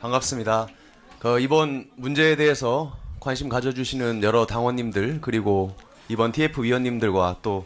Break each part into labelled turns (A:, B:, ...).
A: 반갑습니다. 이번 문제에 대해서 관심 가져주시는 여러 당원님들 그리고 이번 TF 위원님들과 또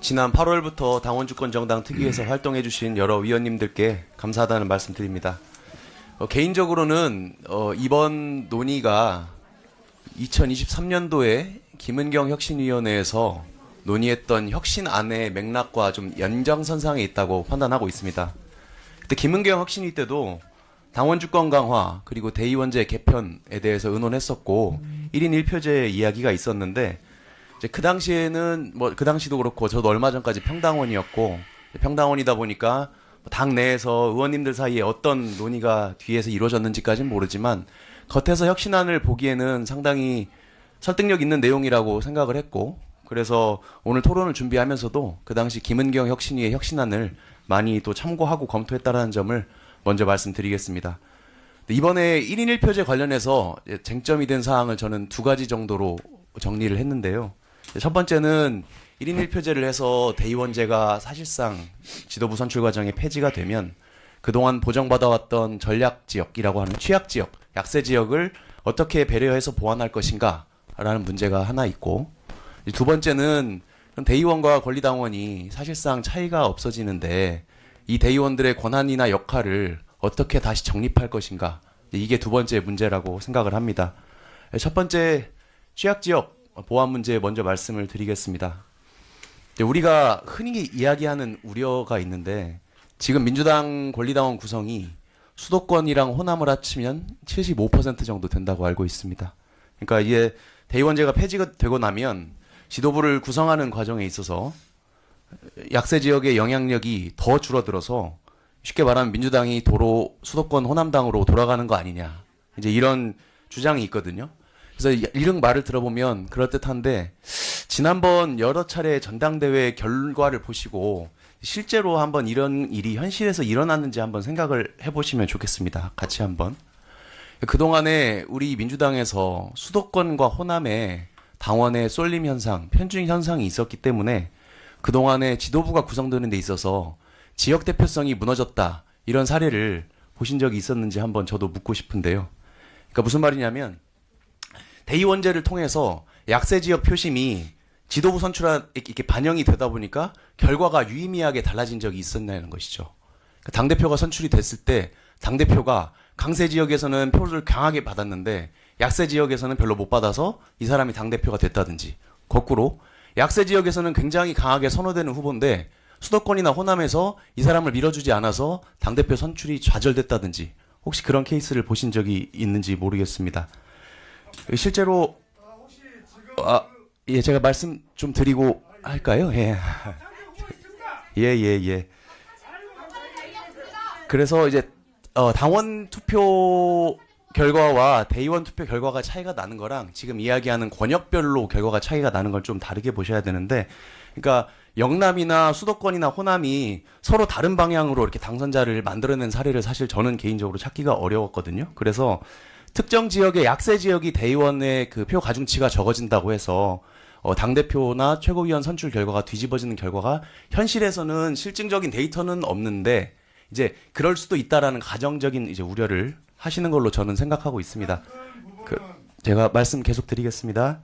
A: 지난 8월부터 당원주권정당 특위에서 활동해주신 여러 위원님들께 감사하다는 말씀드립니다. 개인적으로는 이번 논의가 2023년도에 김은경 혁신위원회에서 논의했던 혁신안의 맥락과 좀 연장선상에 있다고 판단하고 있습니다. 그때 김은경 혁신위 때도 당원주권 강화 그리고 대의원제 개편에 대해서 의논했었고 1인 1표제 이야기가 있었는데 이제 그 당시에는 그 당시도 그렇고 저도 얼마 전까지 평당원이었고 평당원이다 보니까 당 내에서 의원님들 사이에 어떤 논의가 뒤에서 이루어졌는지까지는 모르지만 겉에서 혁신안을 보기에는 상당히 설득력 있는 내용이라고 생각을 했고 그래서 오늘 토론을 준비하면서도 그 당시 김은경 혁신위의 혁신안을 많이 또 참고하고 검토했다는 점을 먼저 말씀드리겠습니다. 이번에 1인 1표제 관련해서 쟁점이 된 사항을 저는 두 가지 정도로 정리를 했는데요. 첫 번째는 1인 1표제를 해서 대의원제가 사실상 지도부 선출 과정에 폐지가 되면 그동안 보정받아왔던 전략지역이라고 하는 취약지역, 약세지역을 어떻게 배려해서 보완할 것인가 라는 문제가 하나 있고 두 번째는 대의원과 권리당원이 사실상 차이가 없어지는데 이 대의원들의 권한이나 역할을 어떻게 다시 정립할 것인가 이게 두 번째 문제라고 생각을 합니다. 첫 번째 취약지역 보완 문제 먼저 말씀을 드리겠습니다. 우리가 흔히 이야기하는 우려가 있는데 지금 민주당 권리당원 구성이 수도권이랑 호남을 합치면 75% 정도 된다고 알고 있습니다. 그러니까 이게 대의원제가 폐지가 되고 나면 지도부를 구성하는 과정에 있어서 약세 지역의 영향력이 더 줄어들어서 쉽게 말하면 민주당이 도로 수도권 호남당으로 돌아가는 거 아니냐 이제 이런 주장이 있거든요. 그래서 이런 말을 들어보면 그럴듯한데 지난번 여러 차례 전당대회 결과를 보시고 실제로 한번 이런 일이 현실에서 일어났는지 한번 생각을 해보시면 좋겠습니다. 같이 한번. 그동안에 우리 민주당에서 수도권과 호남에 당원의 쏠림 현상, 편중 현상이 있었기 때문에 그동안에 지도부가 구성되는 데 있어서 지역 대표성이 무너졌다 이런 사례를 보신 적이 있었는지 한번 저도 묻고 싶은데요. 그러니까 무슨 말이냐면 대의원제를 통해서 약세 지역 표심이 지도부 선출한 이렇게 반영이 되다 보니까 결과가 유의미하게 달라진 적이 있었냐는 것이죠. 그러니까 당대표가 선출이 됐을 때 당대표가 강세 지역에서는 표를 강하게 받았는데 약세 지역에서는 별로 못 받아서 이 사람이 당대표가 됐다든지 거꾸로 약세 지역에서는 굉장히 강하게 선호되는 후보인데 수도권이나 호남에서 이 사람을 밀어주지 않아서 당대표 선출이 좌절됐다든지 혹시 그런 케이스를 보신 적이 있는지 모르겠습니다. 실제로 예, 제가 말씀 좀 드리고 할까요? 예. 예. 그래서 이제 당원 투표 결과와 대의원 투표 결과가 차이가 나는 거랑 지금 이야기하는 권역별로 결과가 차이가 나는 걸 좀 다르게 보셔야 되는데 그러니까 영남이나 수도권이나 호남이 서로 다른 방향으로 이렇게 당선자를 만들어낸 사례를 사실 저는 개인적으로 찾기가 어려웠거든요. 그래서 특정 지역의 약세 지역이 대의원의 그 표 가중치가 적어진다고 해서 당대표나 최고위원 선출 결과가 뒤집어지는 결과가 현실에서는 실증적인 데이터는 없는데 이제 그럴 수도 있다라는 가정적인 이제 우려를 하시는 걸로 저는 생각하고 있습니다. 제가 말씀 계속 드리겠습니다.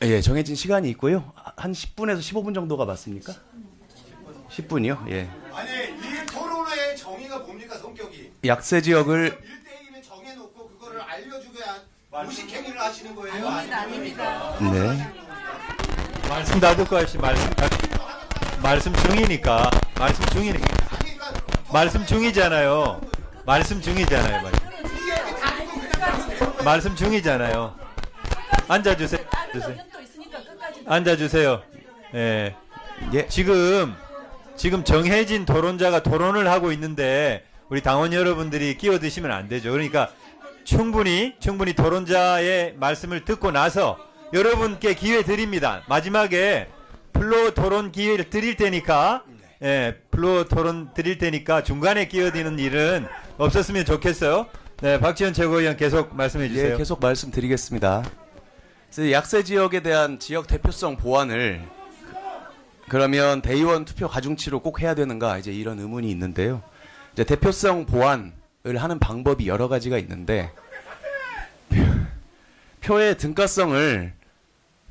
A: 예, 정해진 시간이 있고요. 한 10분에서 15분 정도가 맞습니까? 10분이요? 예.
B: 아니, 이 토론의 정의가 뭡니까, 성격이?
A: 약세 지역을
B: 1대1이면 정해놓고 그거를 알려주게 무식행위를 하시는 거예요?
C: 아닙니다.
A: 네.
D: 말씀 다 듣고 하시 말씀 중이니까 말씀 중이잖아요. 말씀 중이잖아요. 앉아주세요. 앉아주세요. 예.
A: 예.
D: 지금 정해진 토론자가 토론을 하고 있는데 우리 당원 여러분들이 끼어드시면 안 되죠. 그러니까 충분히 토론자의 말씀을 듣고 나서 여러분께 기회 드립니다. 마지막에 플로어 토론 기회를 드릴 테니까 플로어 토론 드릴 테니까 중간에 끼어드는 일은 없었으면 좋겠어요. 네, 박지원 최고위원 계속 말씀해 주세요.
A: 예, 계속 말씀드리겠습니다. 그래서 약세 지역에 대한 지역 대표성 보완을 그러면 대의원 투표 가중치로 꼭 해야 되는가 이제 이런 의문이 있는데요. 이제 대표성 보완을 하는 방법이 여러 가지가 있는데 표의 등가성을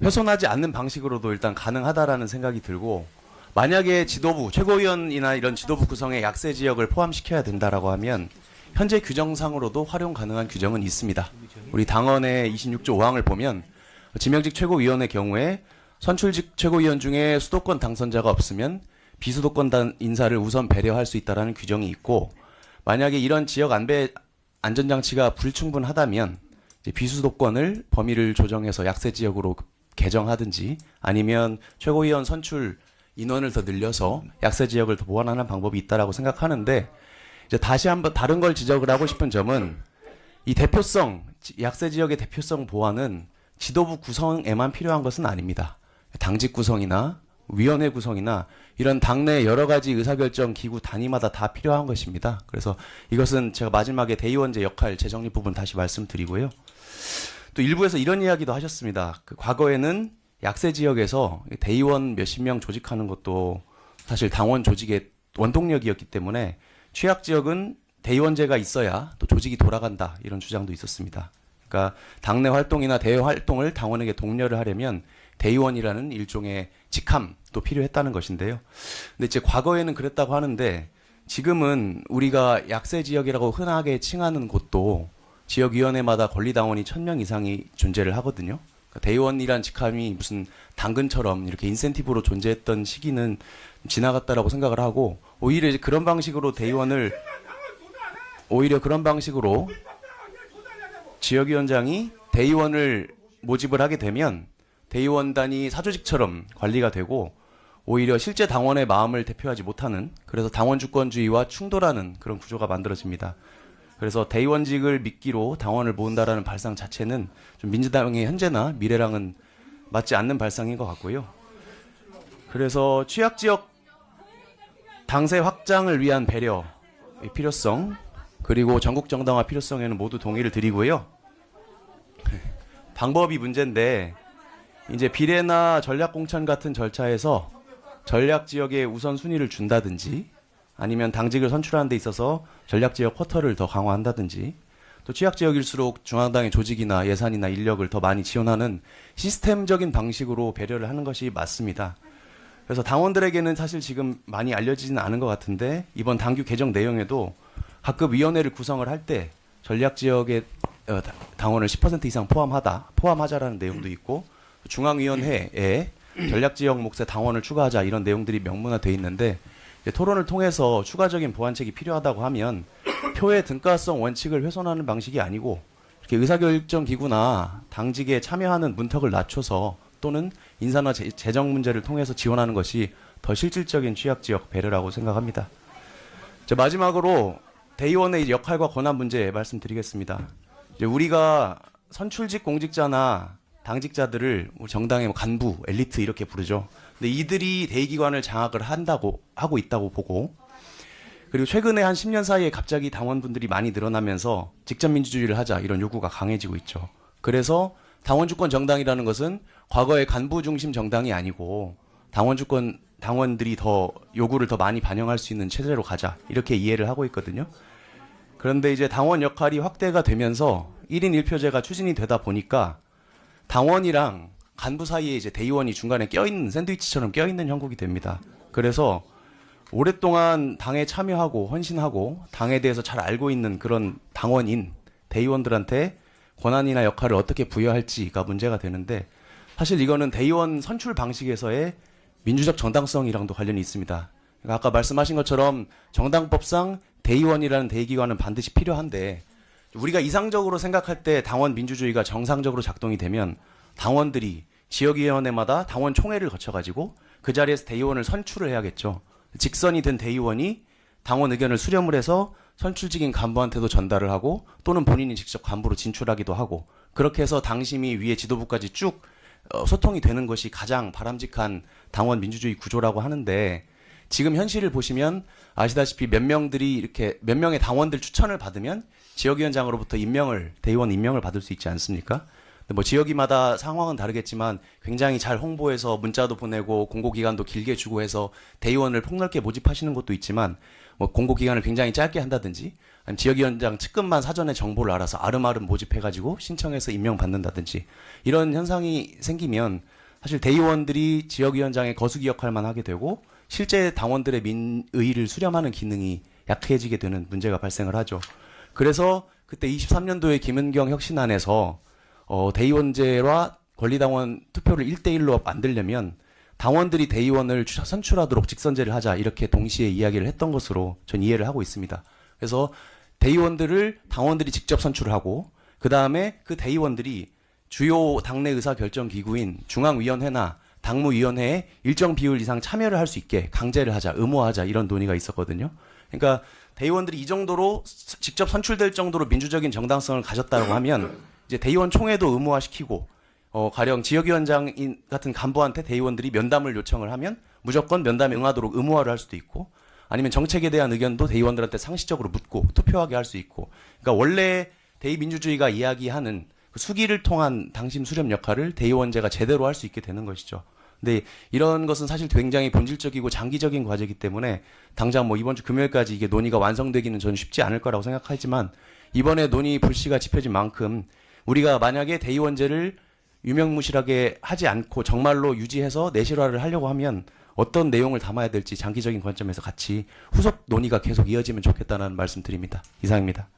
A: 훼손하지 않는 방식으로도 일단 가능하다라는 생각이 들고, 만약에 지도부, 최고위원이나 이런 지도부 구성에 약세 지역을 포함시켜야 된다라고 하면 현재 규정상으로도 활용 가능한 규정은 있습니다. 우리 당헌의 26조 5항을 보면 지명직 최고위원의 경우에 선출직 최고위원 중에 수도권 당선자가 없으면 비수도권 인사를 우선 배려할 수 있다라는 규정이 있고, 만약에 이런 지역 안전장치가 불충분하다면 이제 비수도권을 범위를 조정해서 약세 지역으로 개정하든지, 아니면 최고위원 선출 인원을 더 늘려서 약세 지역을 더 보완하는 방법이 있다라고 생각하는데, 이제 다시 한번 다른 걸 지적을 하고 싶은 점은 이 대표성, 약세 지역의 대표성 보완은 지도부 구성에만 필요한 것은 아닙니다. 당직 구성이나 위원회 구성이나 이런 당내 여러 가지 의사결정 기구 단위마다 다 필요한 것입니다. 그래서 이것은 제가 마지막에 대의원제 역할 재정립 부분 다시 말씀드리고요. 또 일부에서 이런 이야기도 하셨습니다. 과거에는 약세 지역에서 대의원 몇십 명 조직하는 것도 사실 당원 조직의 원동력이었기 때문에 취약 지역은 대의원제가 있어야 또 조직이 돌아간다, 이런 주장도 있었습니다. 그러니까 당내 활동이나 대외 활동을 당원에게 독려를 하려면 대의원이라는 일종의 직함도 필요했다는 것인데요. 근데 이제 과거에는 그랬다고 하는데 지금은 우리가 약세 지역이라고 흔하게 칭하는 곳도 지역위원회마다 권리당원이 1000명 이상이 존재를 하거든요. 그러니까 대의원이란 직함이 무슨 당근처럼 이렇게 인센티브로 존재했던 시기는 지나갔다라고 생각을 하고, 오히려 이제 그런 방식으로 지역위원장이 대의원을 모집을 하게 되면 대의원단이 사조직처럼 관리가 되고, 오히려 실제 당원의 마음을 대표하지 못하는, 그래서 당원 주권주의와 충돌하는 그런 구조가 만들어집니다. 그래서 대의원직을 미끼로 당원을 모은다라는 발상 자체는 좀 민주당의 현재나 미래랑은 맞지 않는 발상인 것 같고요. 그래서 취약지역 당세 확장을 위한 배려의 필요성, 그리고 전국 정당화 필요성에는 모두 동의를 드리고요. 방법이 문제인데, 이제 비례나 전략공천 같은 절차에서 전략지역에 우선순위를 준다든지, 아니면 당직을 선출하는 데 있어서 전략지역 쿼터를 더 강화한다든지, 또 취약지역일수록 중앙당의 조직이나 예산이나 인력을 더 많이 지원하는 시스템적인 방식으로 배려를 하는 것이 맞습니다. 그래서 당원들에게는 사실 지금 많이 알려지지는 않은 것 같은데, 이번 당규 개정 내용에도 각급 위원회를 구성을 할 때 전략지역의 당원을 10% 이상 포함하자라는 내용도 있고, 중앙위원회에 전략지역 몫의 당원을 추가하자, 이런 내용들이 명문화되어 있는데, 토론을 통해서 추가적인 보완책이 필요하다고 하면 표의 등가성 원칙을 훼손하는 방식이 아니고 이렇게 의사결정 기구나 당직에 참여하는 문턱을 낮춰서, 또는 인사나 재정 문제를 통해서 지원하는 것이 더 실질적인 취약지역 배려라고 생각합니다. 마지막으로 대의원의 역할과 권한 문제 말씀드리겠습니다. 이제 우리가 선출직 공직자나 당직자들을 우리 정당의 간부, 엘리트 이렇게 부르죠. 근데 이들이 대의기관을 장악을 하고 있다고 보고, 그리고 최근에 한 10년 사이에 갑자기 당원분들이 많이 늘어나면서 직접민주주의를 하자, 이런 요구가 강해지고 있죠. 그래서 당원주권 정당이라는 것은 과거의 간부 중심 정당이 아니고 당원들이 더 요구를 더 많이 반영할 수 있는 체제로 가자, 이렇게 이해를 하고 있거든요. 그런데 이제 당원 역할이 확대가 되면서 1인 1표제가 추진이 되다 보니까 당원이랑 간부 사이에 이제 대의원이 중간에 껴있는, 샌드위치처럼 껴있는 형국이 됩니다. 그래서 오랫동안 당에 참여하고 헌신하고 당에 대해서 잘 알고 있는 그런 당원인 대의원들한테 권한이나 역할을 어떻게 부여할지가 문제가 되는데, 사실 이거는 대의원 선출 방식에서의 민주적 정당성이랑도 관련이 있습니다. 그러니까 아까 말씀하신 것처럼 정당법상 대의원이라는 대의기관은 반드시 필요한데, 우리가 이상적으로 생각할 때 당원 민주주의가 정상적으로 작동이 되면 당원들이 지역위원회마다 당원 총회를 거쳐가지고 그 자리에서 대의원을 선출을 해야겠죠. 직선이 된 대의원이 당원 의견을 수렴을 해서 선출직인 간부한테도 전달을 하고, 또는 본인이 직접 간부로 진출하기도 하고, 그렇게 해서 당심이 위에 지도부까지 쭉 소통이 되는 것이 가장 바람직한 당원 민주주의 구조라고 하는데, 지금 현실을 보시면 아시다시피 몇 명의 당원들 추천을 받으면 지역위원장으로부터 대의원 임명을 받을 수 있지 않습니까? 뭐 지역마다 상황은 다르겠지만 굉장히 잘 홍보해서 문자도 보내고 공고기간도 길게 주고 해서 대의원을 폭넓게 모집하시는 곳도 있지만, 뭐 공고 기간을 굉장히 짧게 한다든지 아니면 지역위원장 측근만 사전에 정보를 알아서 아름아름 모집해가지고 신청해서 임명받는다든지 이런 현상이 생기면 사실 대의원들이 지역위원장의 거수기 역할만 하게 되고 실제 당원들의 민의를 수렴하는 기능이 약해지게 되는 문제가 발생을 하죠. 그래서 그때 23년도에 김은경 혁신안에서 대의원제와 권리당원 투표를 1대1로 만들려면 당원들이 대의원을 선출하도록 직선제를 하자 이렇게 동시에 이야기를 했던 것으로 전 이해를 하고 있습니다. 그래서 대의원들을 당원들이 직접 선출을 하고 그 다음에 그 대의원들이 주요 당내 의사결정기구인 중앙위원회나 당무위원회에 일정 비율 이상 참여를 할 수 있게 강제를 하자, 의무화하자 이런 논의가 있었거든요. 그러니까 대의원들이 이 정도로 직접 선출될 정도로 민주적인 정당성을 가졌다고 하면 이제 대의원 총회도 의무화시키고 가령 지역위원장 같은 간부한테 대의원들이 면담을 요청을 하면 무조건 면담에 응하도록 의무화를 할 수도 있고 아니면 정책에 대한 의견도 대의원들한테 상시적으로 묻고 투표하게 할 수 있고 그러니까 원래 대의민주주의가 이야기하는 그 수기를 통한 당심 수렴 역할을 대의원제가 제대로 할 수 있게 되는 것이죠. 근데 이런 것은 사실 굉장히 본질적이고 장기적인 과제이기 때문에 당장 뭐 이번 주 금요일까지 이게 논의가 완성되기는 저는 쉽지 않을 거라고 생각하지만 이번에 논의 불씨가 지펴진 만큼 우리가 만약에 대의원제를 유명무실하게 하지 않고 정말로 유지해서 내실화를 하려고 하면 어떤 내용을 담아야 될지 장기적인 관점에서 같이 후속 논의가 계속 이어지면 좋겠다는 말씀 드립니다. 이상입니다.